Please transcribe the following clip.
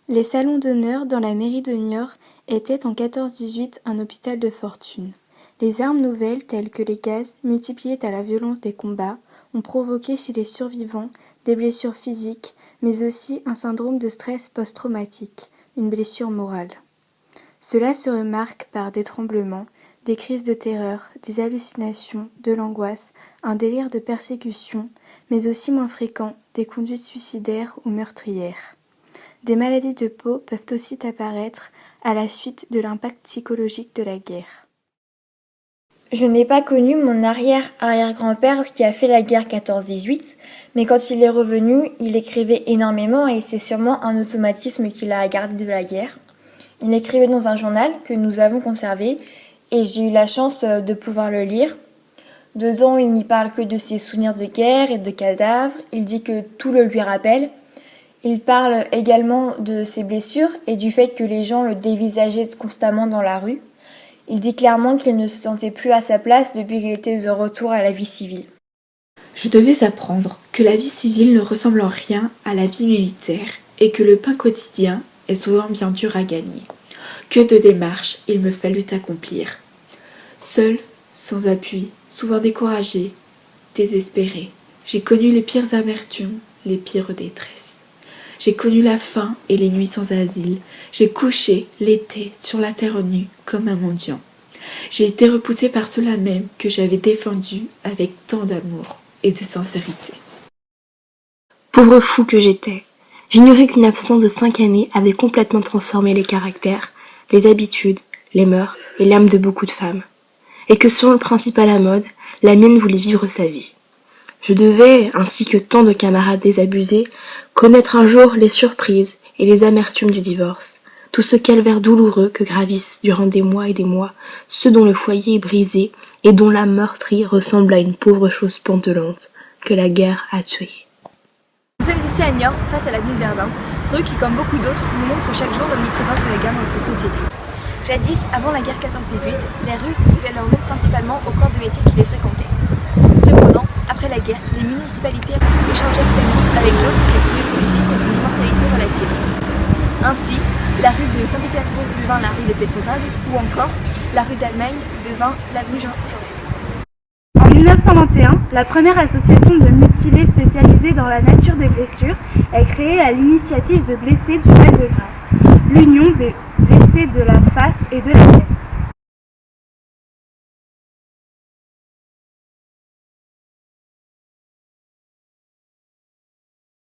Les salons d'honneur dans la mairie de Niort étaient en 1418 un hôpital de fortune. Les armes nouvelles telles que les gaz, multipliées à la violence des combats, ont provoqué chez les survivants des blessures physiques, mais aussi un syndrome de stress post-traumatique, une blessure morale. Cela se remarque par des tremblements, des crises de terreur, des hallucinations, de l'angoisse, un délire de persécution, mais aussi moins fréquent, des conduites suicidaires ou meurtrières. Des maladies de peau peuvent aussi apparaître à la suite de l'impact psychologique de la guerre. Je n'ai pas connu mon arrière-arrière-grand-père qui a fait la guerre 14-18, mais quand il est revenu, il écrivait énormément et c'est sûrement un automatisme qu'il a gardé de la guerre. Il écrivait dans un journal que nous avons conservé et j'ai eu la chance de pouvoir le lire. Dedans, il n'y parle que de ses souvenirs de guerre et de cadavres, il dit que tout le lui rappelle. Il parle également de ses blessures et du fait que les gens le dévisageaient constamment dans la rue. Il dit clairement qu'il ne se sentait plus à sa place depuis qu'il était de retour à la vie civile. Je devais apprendre que la vie civile ne ressemble en rien à la vie militaire et que le pain quotidien est souvent bien dur à gagner. Que de démarches il me fallut accomplir. Seul, sans appui, souvent découragé, désespéré, j'ai connu les pires amertumes, les pires détresses. J'ai connu la faim et les nuits sans asile. J'ai couché l'été sur la terre nue comme un mendiant. J'ai été repoussée par ceux-là même que j'avais défendus avec tant d'amour et de sincérité. Pauvre fou que j'étais, j'ignorais qu'une absence de 5 années avait complètement transformé les caractères, les habitudes, les mœurs et l'âme de beaucoup de femmes. Et que selon le principe à la mode, la mienne voulait vivre sa vie. Je devais, ainsi que tant de camarades désabusés, connaître un jour les surprises et les amertumes du divorce, tout ce calvaire douloureux que gravissent durant des mois et des mois ceux dont le foyer est brisé et dont l'âme meurtrie ressemble à une pauvre chose pantelante que la guerre a tuée. Nous sommes ici à Niort, face à l'avenue de Verdun, rue qui, comme beaucoup d'autres, nous montre chaque jour l'omniprésence de la guerre dans notre société. Jadis, avant la guerre 14-18, les rues devaient leur nom principalement au corps de métier qui les fréquentaient. Cependant, après la guerre, les municipalités échangèrent ces noms avec d'autres qui trouvaient politiques et d'une immortalité relative. Ainsi, la rue de Saint-Pétersbourg devint la rue de Petrograd ou encore la rue d'Allemagne devint l'avenue Jean Jaurès. En 1921, la première association de mutilés spécialisée dans la nature des blessures est créée à l'initiative de blessés du Val-de-Grâce, l'Union des blessés de la face et de la tête.